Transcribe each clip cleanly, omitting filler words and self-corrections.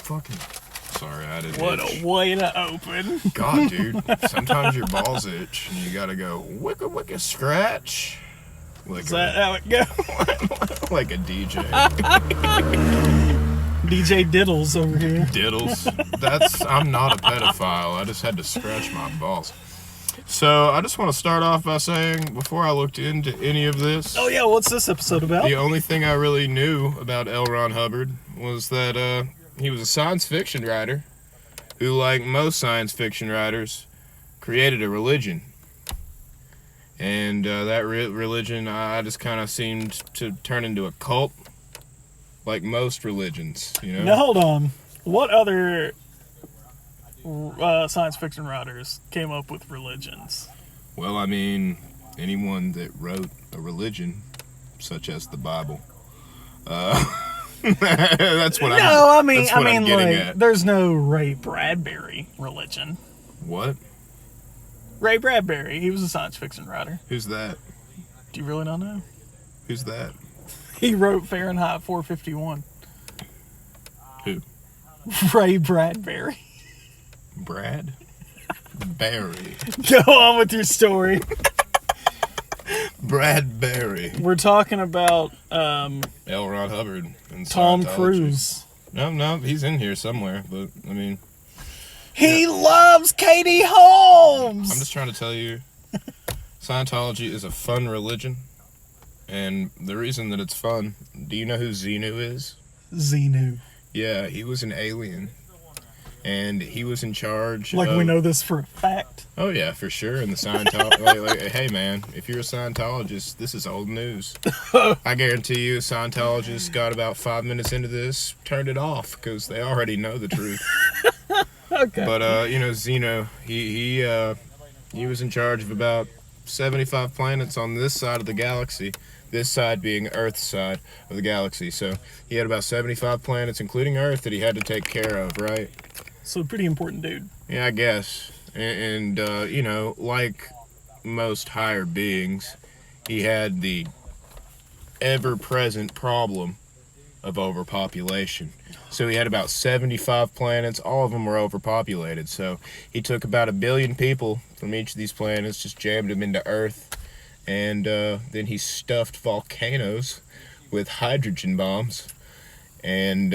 fucking... Sorry, I didn't What itch. a way to open. God, dude. Sometimes your balls itch, and you gotta go, wicka, wicka, scratch. Like Is that how it goes? like a DJ. DJ Diddles over here. Diddles. I'm not a pedophile. I just had to scratch my balls. So, I just want to start off by saying, before I looked into any of this... Oh, yeah, what's this episode about? The only thing I really knew about L. Ron Hubbard was that he was a science fiction writer who, like most science fiction writers, created a religion. And that religion, I just kind of seemed to turn into a cult, like most religions, you know? Now, hold on. What other science fiction writers came up with religions? Well, I mean, anyone that wrote a religion, such as the Bible. That's what I'm getting at. There's no Ray Bradbury religion. What? Ray Bradbury, he was a science fiction writer. Who's that? Do you really not know? Who's that? He wrote Fahrenheit 451. Who? Ray Bradbury. Brad? Barry. Go on with your story. Brad Barry. We're talking about L. Ron Hubbard and Tom Scientology. Cruise. No, he's in here somewhere, but I mean... He loves Katie Holmes! I'm just trying to tell you, Scientology is a fun religion, and the reason that it's fun, do you know who Xenu is? Xenu. Yeah, he was an alien, and he was in charge Like, of... we know this for a fact. Oh, yeah, for sure, and the Scientology... hey, man, if you're a Scientologist, this is old news. I guarantee you, a Scientologist got about 5 minutes into this, turned it off, because they already know the truth. Okay. But, Xenu, he was in charge of about 75 planets on this side of the galaxy, this side being Earth's side of the galaxy. So he had about 75 planets, including Earth, that he had to take care of, right? So, pretty important dude. Yeah, I guess. And like most higher beings, he had the ever-present problem of overpopulation. So he had about 75 planets. All of them were overpopulated. So he took about 1 billion people from each of these planets, just jammed them into Earth, and then he stuffed volcanoes with hydrogen bombs, and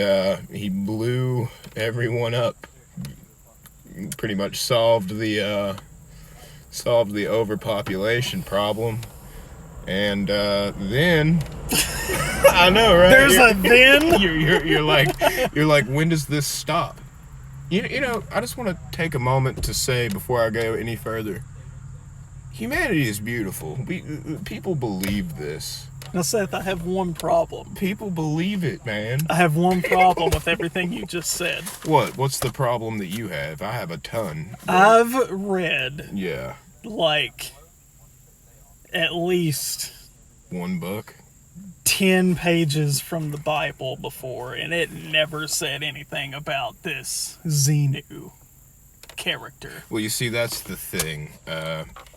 he blew everyone up. Pretty much solved the overpopulation problem. And then I know, right? There's a then. You're like, when does this stop? You know, I just want to take a moment to say before I go any further, humanity is beautiful. People believe this. Now, Seth, I have one problem. People believe it, man. I have one problem with everything you just said. What? What's the problem that you have? I have a ton. I've read, Yeah. like, at least One book. 10 pages from the Bible before, and it never said anything about this Xenu character. Well, you see, that's the thing.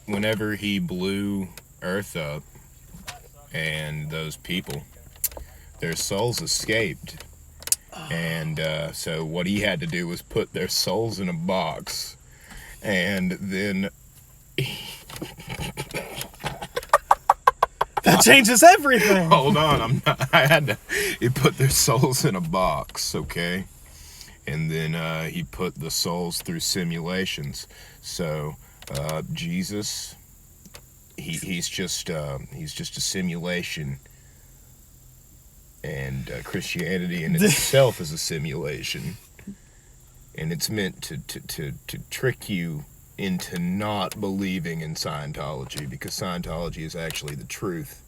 Whenever he blew Earth up, and those people, their souls escaped. And so what he had to do was put their souls in a box, and then... That changes everything! Hold on, he put their souls in a box, okay? And then he put the souls through simulations. So, Jesus... He's just a simulation, and Christianity in itself is a simulation, and it's meant to trick you into not believing in Scientology, because Scientology is actually the truth,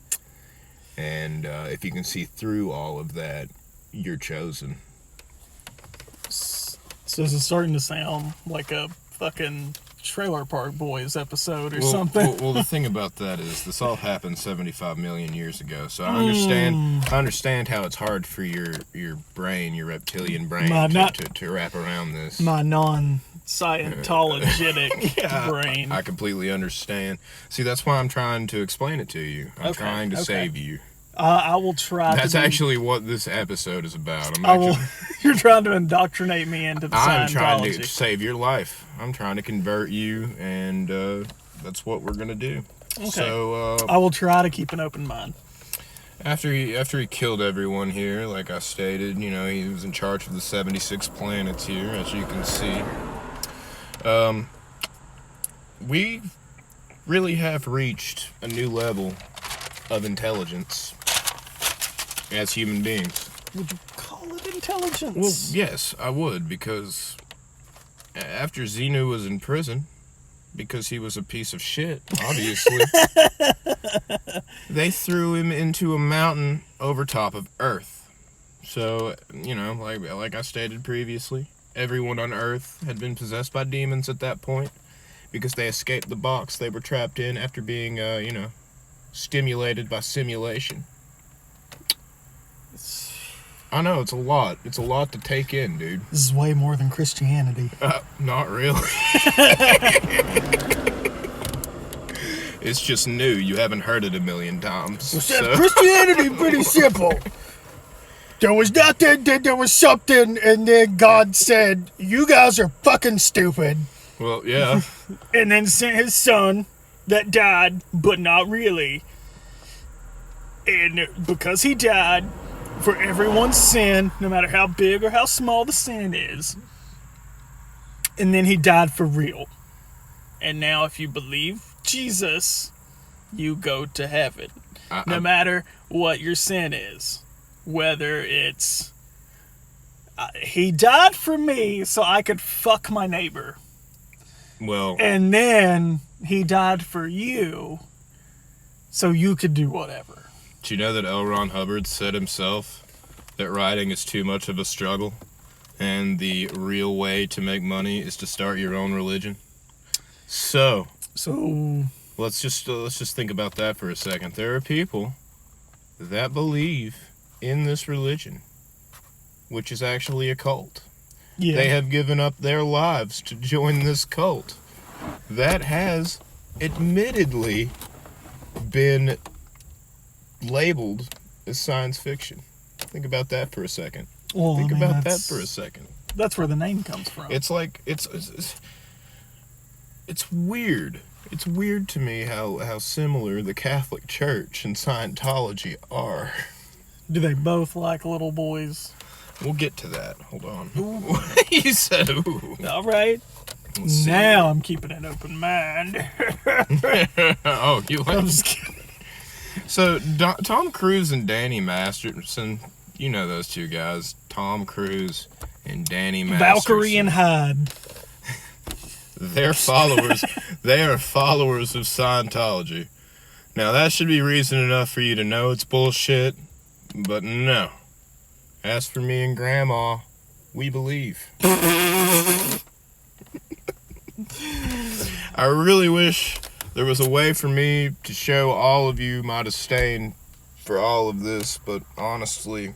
and if you can see through all of that, you're chosen. So this is starting to sound like a fucking Trailer Park Boys episode or something. Well, the thing about that is this all happened 75 million years ago. So I understand how it's hard for your brain, your reptilian brain, to wrap around this. My non-Scientologitic brain. I completely understand. See, that's why I'm trying to explain it to you. I'm trying to save you. I will try That's to do, actually what this episode is about. I will. You're trying to indoctrinate me into the I'm trying Scientology. to save your life. I'm trying to convert you, and that's what we're gonna do. Okay. So I will try to keep an open mind. after he killed everyone here, like I stated, you know, he was in charge of the 76 planets here, as you can see. We really have reached a new level of intelligence as human beings. Would you call it intelligence? Well, yes, I would, because after Xenu was in prison, because he was a piece of shit, obviously, they threw him into a mountain over top of Earth. So, you know, like I stated previously, everyone on Earth had been possessed by demons at that point, because they escaped the box they were trapped in after being, you know, stimulated by simulation. I know, it's a lot. It's a lot to take in, dude. This is way more than Christianity. Not really. It's just new. You haven't heard it a million times. So. Christianity pretty simple. There was nothing, then there was something, and then God said, "You guys are fucking stupid." Well, yeah. And then sent his son that died, but not really. And because he died for everyone's sin, no matter how big or how small the sin is, and then he died for real. And now if you believe Jesus, you go to heaven. No matter what your sin is. Whether it's, he died for me so I could fuck my neighbor. Well. And then he died for you so you could do whatever. Do you know that L. Ron Hubbard said himself that writing is too much of a struggle, and the real way to make money is to start your own religion? So let's just think about that for a second. There are people that believe in this religion, which is actually a cult. Yeah. They have given up their lives to join this cult that has admittedly been labeled as science fiction. Think about that for a second. Well, Think about that for a second. That's where the name comes from. It's like it's weird. It's weird to me how similar the Catholic Church and Scientology are. Do they both like little boys? We'll get to that. Hold on. You said ooh. All right. Now I'm keeping an open mind. Oh, you I'm like? just kidding. So Tom Cruise and Danny Masterson, you know those two guys, Tom Cruise and Danny Masterson. Valkyrie and Hyde. They're followers. They are followers of Scientology. Now that should be reason enough for you to know it's bullshit, but no. As for me and Grandma, we believe. I really wish there was a way for me to show all of you my disdain for all of this, but honestly,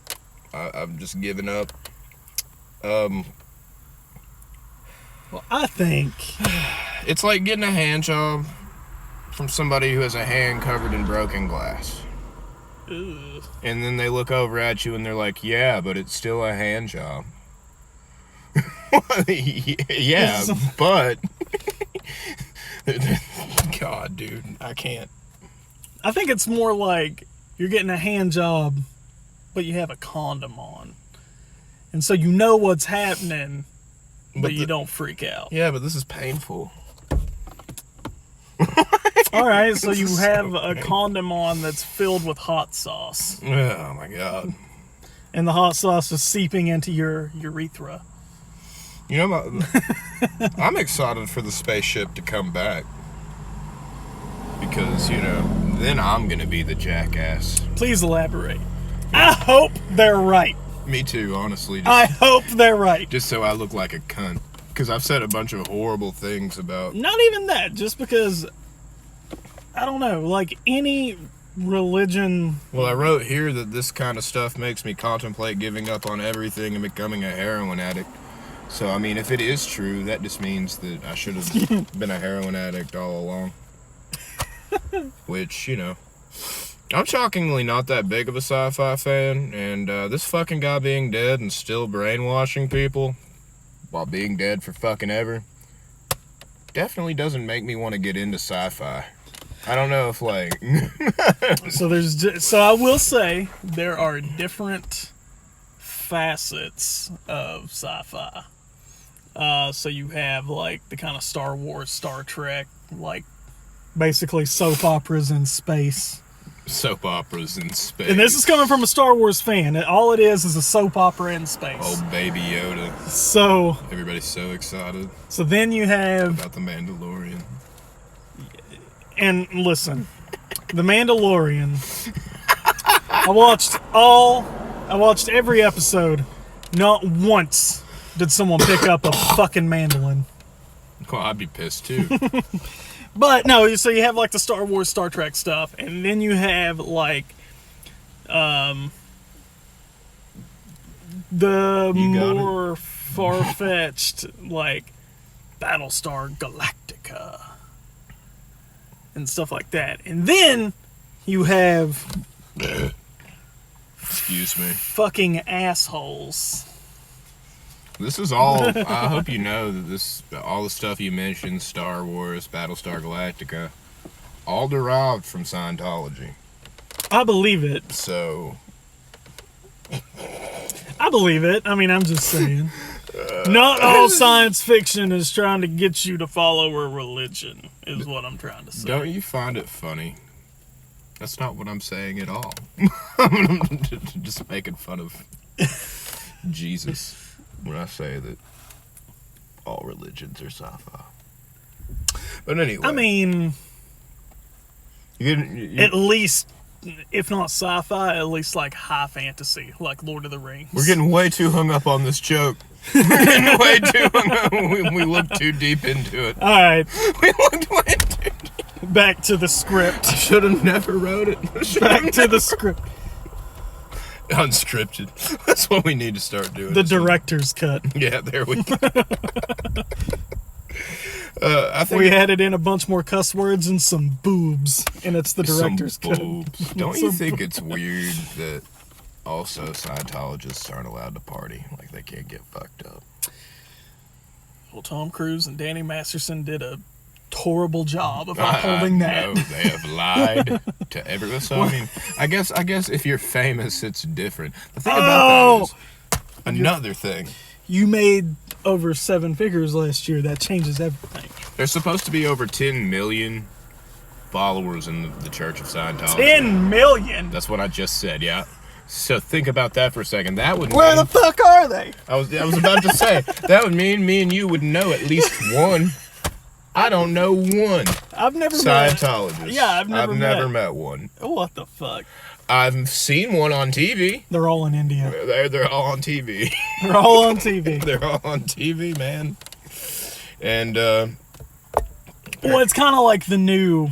I've just given up. Well, I think It's like getting a hand job from somebody who has a hand covered in broken glass. ugh. And then they look over at you and they're like, yeah, but it's still a hand job. Yeah, but... God, dude, I can't. I think it's more like you're getting a hand job, but you have a condom on. And so you know what's happening, but you don't freak out. Yeah, but this is painful. All right, so you This is have so a painful. condom on that's filled with hot sauce. Oh, my God. And the hot sauce is seeping into your urethra. You know, I'm excited for the spaceship to come back. Because, you know, then I'm going to be the jackass. Please elaborate. I hope they're right. Me too, honestly. I hope they're right. Just so I look like a cunt. Because I've said a bunch of horrible things about... Not even that, just because, I don't know, like any religion... Well, I wrote here that this kind of stuff makes me contemplate giving up on everything and becoming a heroin addict. So, I mean, if it is true, that just means that I should have been a heroin addict all along. Which, you know, I'm shockingly not that big of a sci-fi fan, and this fucking guy being dead and still brainwashing people while being dead for fucking ever definitely doesn't make me want to get into sci-fi. I don't know if, like... So I will say there are different facets of sci-fi. So you have, like, the kind of Star Wars, Star Trek, like, basically soap operas in space. Soap operas in space. And this is coming from a Star Wars fan. All it is a soap opera in space. Oh, Baby Yoda. So... Everybody's so excited. So then you have... About the Mandalorian. And listen, The Mandalorian. I watched every episode. Not once did someone pick up a fucking mandolin. Well, I'd be pissed too. But no, so you have like the Star Wars, Star Trek stuff, and then you have like the more far-fetched like Battlestar Galactica and stuff like that. And then you have Excuse me. fucking assholes. This is all. I hope you know that all the stuff you mentioned, Star Wars, Battlestar Galactica, all derived from Scientology. I believe it. So, I believe it. I mean, I'm just saying. Not all science fiction is trying to get you to follow a religion, is what I'm trying to say. don't you find it funny? That's not what I'm saying at all. I'm just making fun of Jesus when I say that all religions are sci-fi. But anyway. I mean, at least, if not sci-fi, at least like high fantasy, like Lord of the Rings. We're getting way too hung up on this joke. We're getting way too hung up. We looked too deep into it. All right. We looked way too deep. Back to the script. Should have never wrote it. Back to the script. Unscripted. That's what we need to start doing. The director's cut. Yeah, there we go. I think we added in a bunch more cuss words and some boobs, and it's the director's cut. Don't you think it's weird that also Scientologists aren't allowed to party? Like, they can't get fucked up. Well, Tom Cruise and Danny Masterson did a horrible job of upholding that. No, they have lied to everyone. So I mean, I guess if you're famous, it's different. The thing about that is another thing. You made over 7 figures last year. That changes everything. There's supposed to be over 10 million followers in the Church of Scientology. 10 million. That's what I just said. Yeah. So think about that for a second. That would Where the fuck are they? I was about to say that would mean me and you would know at least one. I don't know one. I've never Scientologist. met. Yeah, I've never met one. What the fuck? I've seen one on TV. They're all in India. They're all on TV. They're all on TV. They're all on TV, man. And well, it's kind of like the new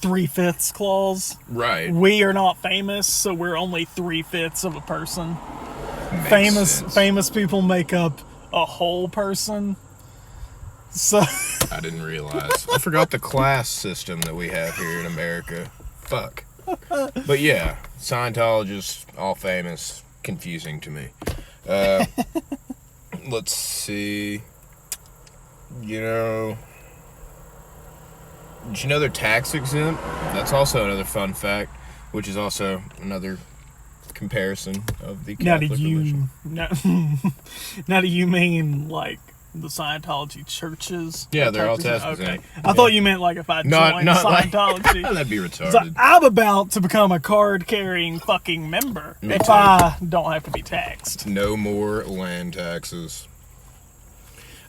3/5 clause. Right. We are not famous, so we're only 3/5 of a person. Makes sense. Famous people make up a whole person. So I didn't realize. I forgot the class system that we have here in America. Fuck. But yeah, Scientologists, all famous, confusing to me. Let's see. Did you know they're tax exempt? That's also another fun fact, which is also another comparison of the Catholic religion. Now do you mean like the Scientology churches? Yeah, they're all tax Okay. exempt. I thought you meant like if I joined Scientology. That'd be retarded. So I'm about to become a card-carrying fucking member if I don't have to be taxed. No more land taxes.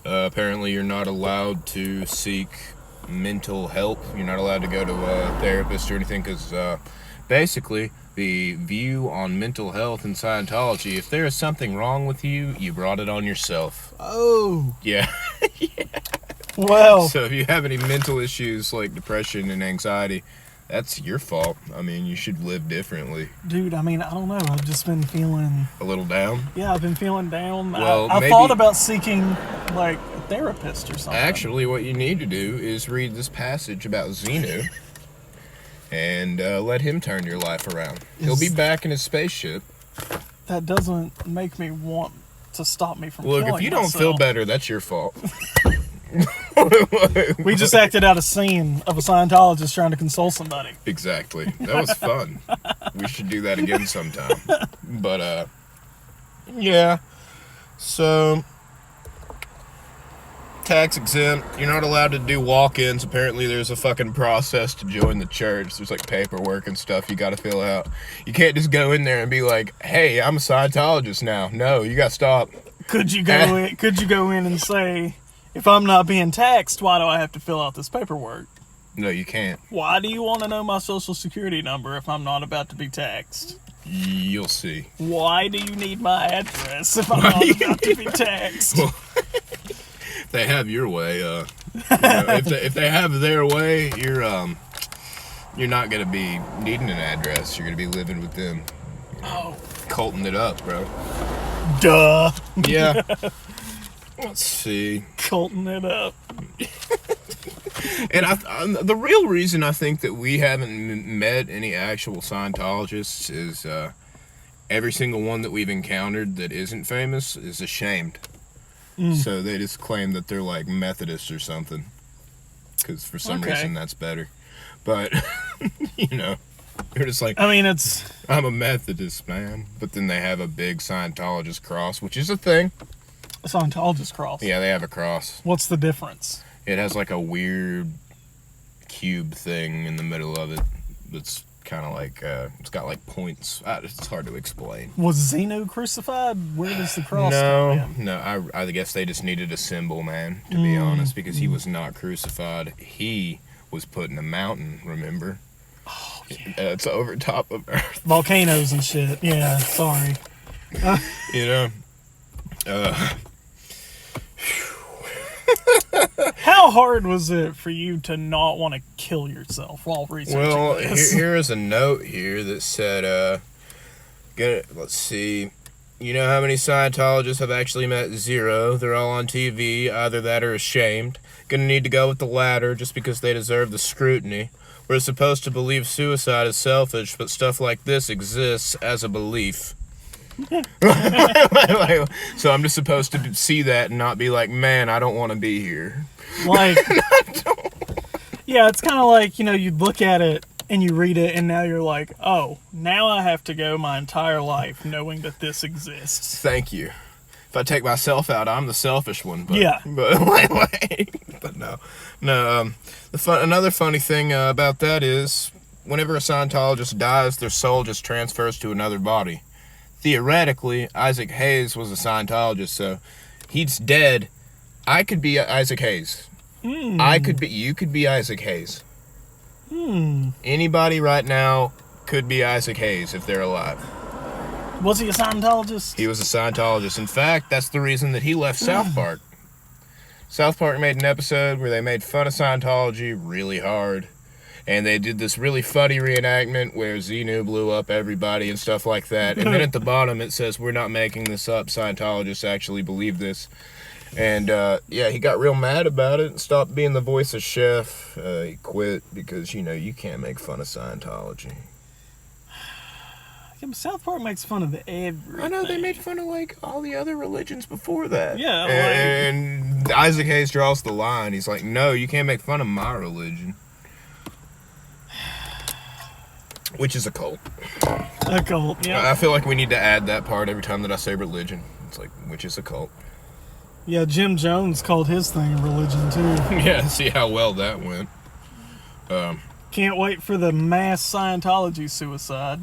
Apparently, you're not allowed to seek mental help. You're not allowed to go to a therapist or anything because basically the view on mental health in Scientology, if there is something wrong with you, you brought it on yourself. Oh. Yeah. Yeah. Well. So if you have any mental issues like depression and anxiety, that's your fault. I mean, you should live differently. Dude, I mean, I don't know. I've just been feeling... A little down? Yeah, I've been feeling down. Well, I thought about seeking, like, a therapist or something. Actually, what you need to do is read this passage about Xenu. and let him turn your life around. He'll be back in his spaceship. That doesn't make me want to stop me from Look, killing if you don't myself. feel better, that's your fault. We just acted out a scene of a Scientologist trying to console somebody. Exactly. That was fun. We should do that again sometime. But, yeah. So, tax exempt. You're not allowed to do walk-ins. Apparently, there's a fucking process to join the church. There's like paperwork and stuff you gotta fill out. You can't just go in there and be like, hey, I'm a Scientologist now. No, you gotta stop. Could you go in and say, if I'm not being taxed, why do I have to fill out this paperwork? No, you can't. Why do you want to know my social security number if I'm not about to be taxed? You'll see. Why do you need my address if I'm not about to be taxed? Well, if they have your way, if they have their way, you're not gonna be needing an address. You're gonna be living with them. Oh, Colting it up, bro. duh. Yeah. Let's see. Colting it up. And the real reason I think that we haven't met any actual Scientologists is every single one that we've encountered that isn't famous is ashamed. So they just claim that they're like Methodists or something. Because for some reason that's better. But, you know, they're just like, I mean, I'm a Methodist, man. But then they have a big Scientologist cross, which is a thing. a Scientologist cross. Yeah, they have a cross. What's the difference? It has like a weird cube thing in the middle of it that's kind of like, it's got like points. It's hard to explain. Was Zeno crucified? Where does the cross come in? No, I guess they just needed a symbol, man, to be honest, because he was not crucified. He was put in a mountain, remember? Oh, yeah. It's over top of Earth. Volcanoes and shit. Yeah, sorry. You know? How hard was it for you to not want to kill yourself while researching Well, this? here is a note here that said, let's see. You know how many Scientologists have actually met? 0. They're all on TV, either that or ashamed. Gonna need to go with the latter just because they deserve the scrutiny. We're supposed to believe suicide is selfish, but stuff like this exists as a belief. So I'm just supposed to see that and not be like, man, I don't want to be here. Like, yeah, it's kind of like, you know, you look at it and you read it and now you're like, oh, now I have to go my entire life knowing that this exists. Thank you. If I take myself out, I'm the selfish one. But, Yeah. But no. Another funny thing about that is whenever a Scientologist dies, their soul just transfers to another body. Theoretically, Isaac Hayes was a Scientologist, so he's dead. I could be Isaac Hayes. You could be Isaac Hayes. Anybody right now could be Isaac Hayes if they're alive. Was he a Scientologist? He was a Scientologist. In fact, that's the reason that he left South Park. South Park made an episode where they made fun of Scientology really hard. And they did this really funny reenactment where Xenu blew up everybody and stuff like that. And then at the bottom it says, we're not making this up. Scientologists actually believe this. And, yeah, he got real mad about it and stopped being the voice of Chef. He quit because, you know, you can't make fun of Scientology. Yeah, but South Park makes fun of everything. I know, they made fun of, like, all the other religions before that. Yeah, and Isaac Hayes draws the line. He's like, no, you can't make fun of my religion. Which is a cult. A cult, yeah. I feel like we need to add that part every time that I say religion. It's like, which is a cult. Yeah, Jim Jones called his thing religion, too. Yeah, see how well that went. Can't wait for the mass Scientology suicide.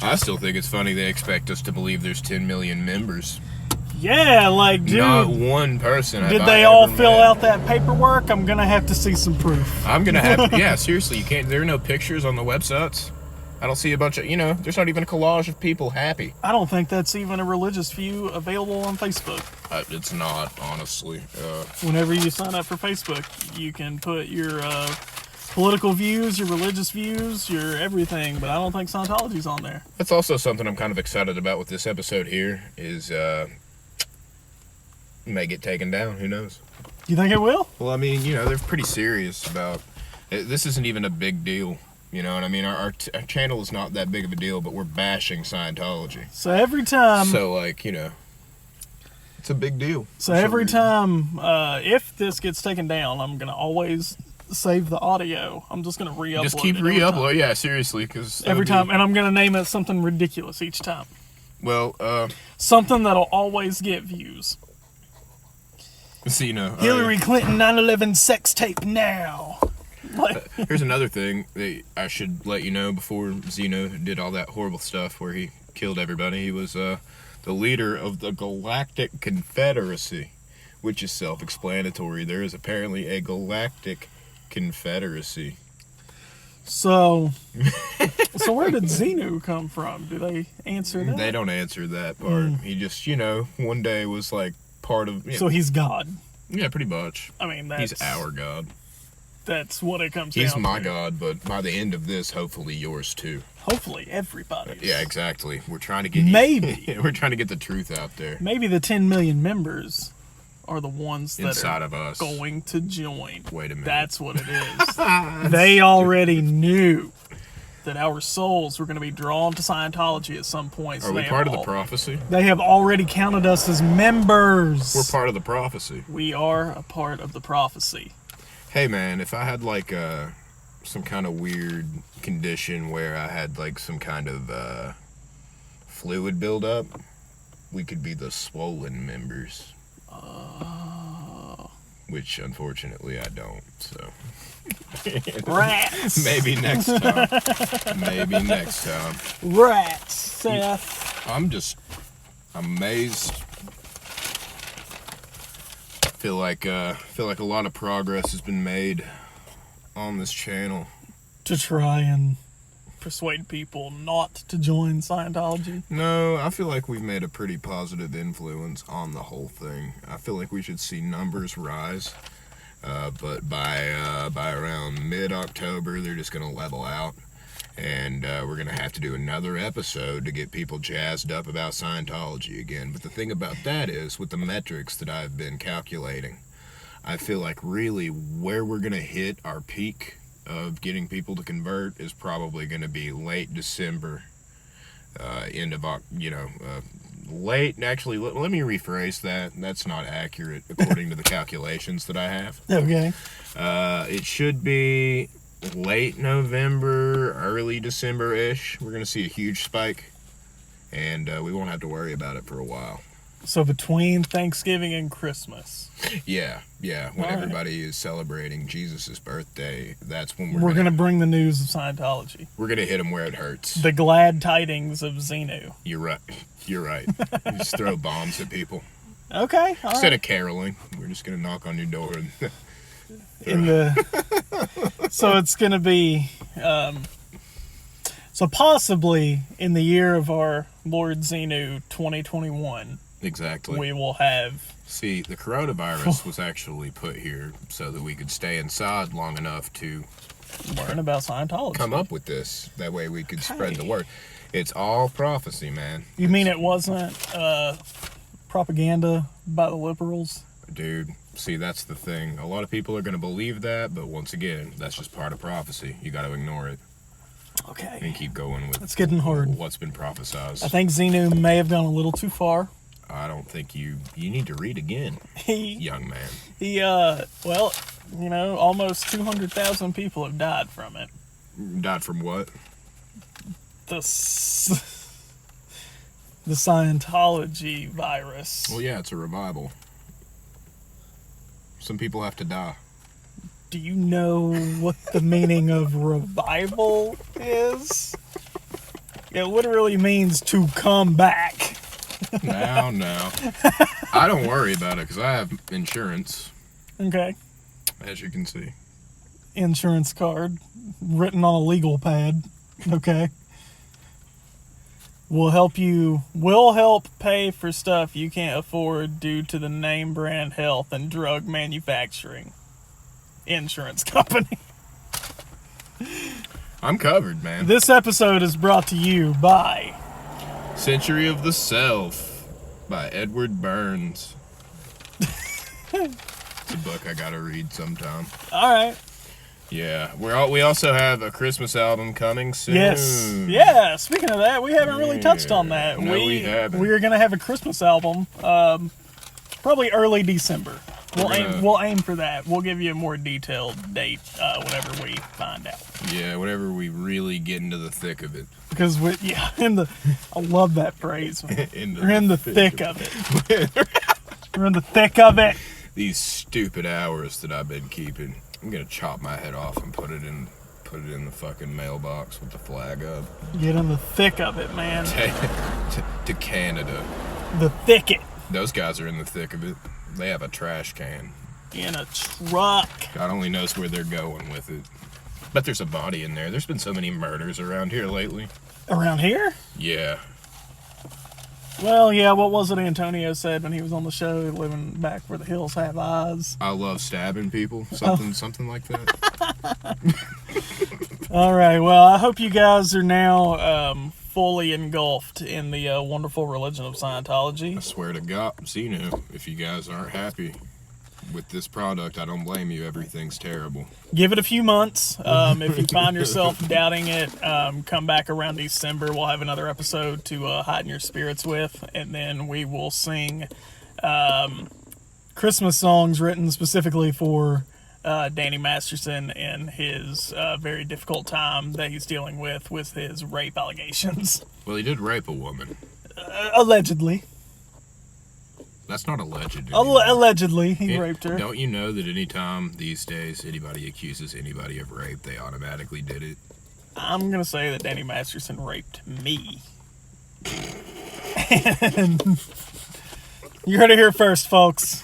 I still think it's funny they expect us to believe there's 10 million members. Yeah, like, dude. Not one person. Did they all fill out that paperwork? I'm gonna have to see some proof. I'm gonna have. Yeah, seriously, you can't. There are no pictures on the websites. I don't see a bunch of. You know, there's not even a collage of people happy. I don't think that's even a religious view available on Facebook. It's not, honestly. Whenever you sign up for Facebook, you can put your political views, your religious views, your everything. But I don't think Scientology's on there. That's also something I'm kind of excited about with this episode here. Is may get taken down. Who knows? You think it will? Well, I mean, you know, they're pretty serious about This isn't even a big deal. You know what I mean? Our channel is not that big of a deal, but we're bashing Scientology. So every time... So, like, you know, it's a big deal. So every time, if this gets taken down, I'm going to always save the audio. I'm just going to re-upload Just keep re-upload. Yeah, seriously. Cause every time. And I'm going to name it something ridiculous each time. Well, something that'll always get views. So, you know, Hillary Clinton 9/11 sex tape now. Like, here's another thing that I should let you know before Zeno did all that horrible stuff where he killed everybody. He was the leader of the Galactic Confederacy, which is self-explanatory. There is apparently a Galactic Confederacy. So where did Zeno come from? Do they answer that? They don't answer that part. He just, you know, one day was like part of... You know, so he's God. Yeah, pretty much. I mean, he's our God. That's what it comes down to. He's my to. God, but by the end of this, hopefully yours too. Hopefully everybody's. Yeah, exactly. We're trying to get... Maybe. We're trying to get the truth out there. Maybe the 10 million members are the ones that inside are of us going to join. Wait a minute. That's what it is. They already knew that our souls were going to be drawn to Scientology at some point. So are we part of the prophecy? They have already counted us as members. We're part of the prophecy. We are a part of the prophecy. Hey man, if I had like some kind of weird condition where I had like some kind of fluid buildup, we could be the swollen members. Which unfortunately I don't, so. Rats! Maybe next time. Maybe next time. Rats, Seth. I'm just amazed. Feel like a lot of progress has been made on this channel. To try and persuade people not to join Scientology? No, I feel like we've made a pretty positive influence on the whole thing. I feel like we should see numbers rise, but by around mid-October, they're just going to level out, and we're going to have to do another episode to get people jazzed up about Scientology again. But the thing about that is, with the metrics that I've been calculating, I feel like really where we're going to hit our peak of getting people to convert is probably going to be late December, end of, late, actually, let me rephrase that. That's not accurate according to the calculations that I have. Okay. It should be late November, early December-ish. We're going to see a huge spike, and we won't have to worry about it for a while. So between Thanksgiving and Christmas. Yeah. When All everybody is celebrating Jesus' birthday, that's when we're going to bring the news of Scientology. We're going to hit them where it hurts. The glad tidings of Xenu. You're right. You just throw bombs at people. Okay. Instead of caroling, we're just going to knock on your door. So it's going to be... so possibly in the year of our Lord Xenu 2021... Exactly. We will have... See, the coronavirus was actually put here so that we could stay inside long enough to... learn about Scientology. Come up with this. That way we could spread the word. It's all prophecy, man. You mean it wasn't propaganda by the liberals? Dude, see, that's the thing. A lot of people are going to believe that, but once again, that's just part of prophecy. You got to ignore it. Okay. And keep going with it's getting hard. What's been prophesized. I think Xenu may have gone a little too far. I don't think you need to read again, young man. Well, almost 200,000 people have died from it. Died from what? The Scientology virus. Well, yeah, it's a revival. Some people have to die. Do you know what the meaning of revival is? It literally means to come back. No. I don't worry about it because I have insurance. Okay. As you can see. Insurance card written on a legal pad. Okay. We'll help pay for stuff you can't afford due to the name brand health and drug manufacturing insurance company. I'm covered, man. This episode is brought to you by Century of the Self by Edward Burns. It's a book I gotta read sometime. All right. Yeah, we also have a Christmas album coming soon. Yes. Yeah. Speaking of that, we haven't really touched on that. No, we haven't. We are gonna have a Christmas album, probably early December. We'll aim for that. We'll give you a more detailed date whenever we find out. Yeah, whenever we really get into the thick of it. Because I love that phrase. We're in the thick of it. We're in the thick of it. These stupid hours that I've been keeping. I'm gonna chop my head off and put it in the fucking mailbox with the flag up. Get in the thick of it, man. to Canada. The thicket. Those guys are in the thick of it. They have a trash can. In a truck. God only knows where they're going with it. But there's a body in there. There's been so many murders around here lately. Around here? Yeah. Well, yeah, what was it Antonio said when he was on the show, living back where the hills have eyes? I love stabbing people. Something like that. All right, well, I hope you guys are now fully engulfed in the wonderful religion of Scientology. I swear to God, Zeno, if you guys aren't happy with this product, I don't blame you. Everything's terrible. Give it a few months. If you find yourself doubting it, come back around December. We'll have another episode to heighten your spirits with, and then we will sing Christmas songs written specifically for Danny Masterson and his very difficult time that he's dealing with his rape allegations. Well, he did rape a woman. Allegedly. That's not alleged. Allegedly, he raped her. Don't you know that any time these days anybody accuses anybody of rape, they automatically did it? I'm going to say that Danny Masterson raped me. And you heard it here first, folks.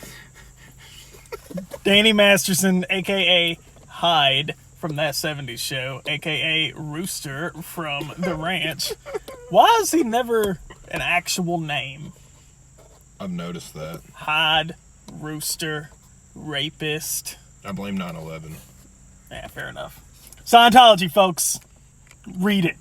Danny Masterson, a.k.a. Hyde from That 70s Show, a.k.a. Rooster from The Ranch. Why is he never an actual name? I've noticed that. Hyde, Rooster, Rapist. I blame 9/11. Yeah, fair enough. Scientology, folks. Read it.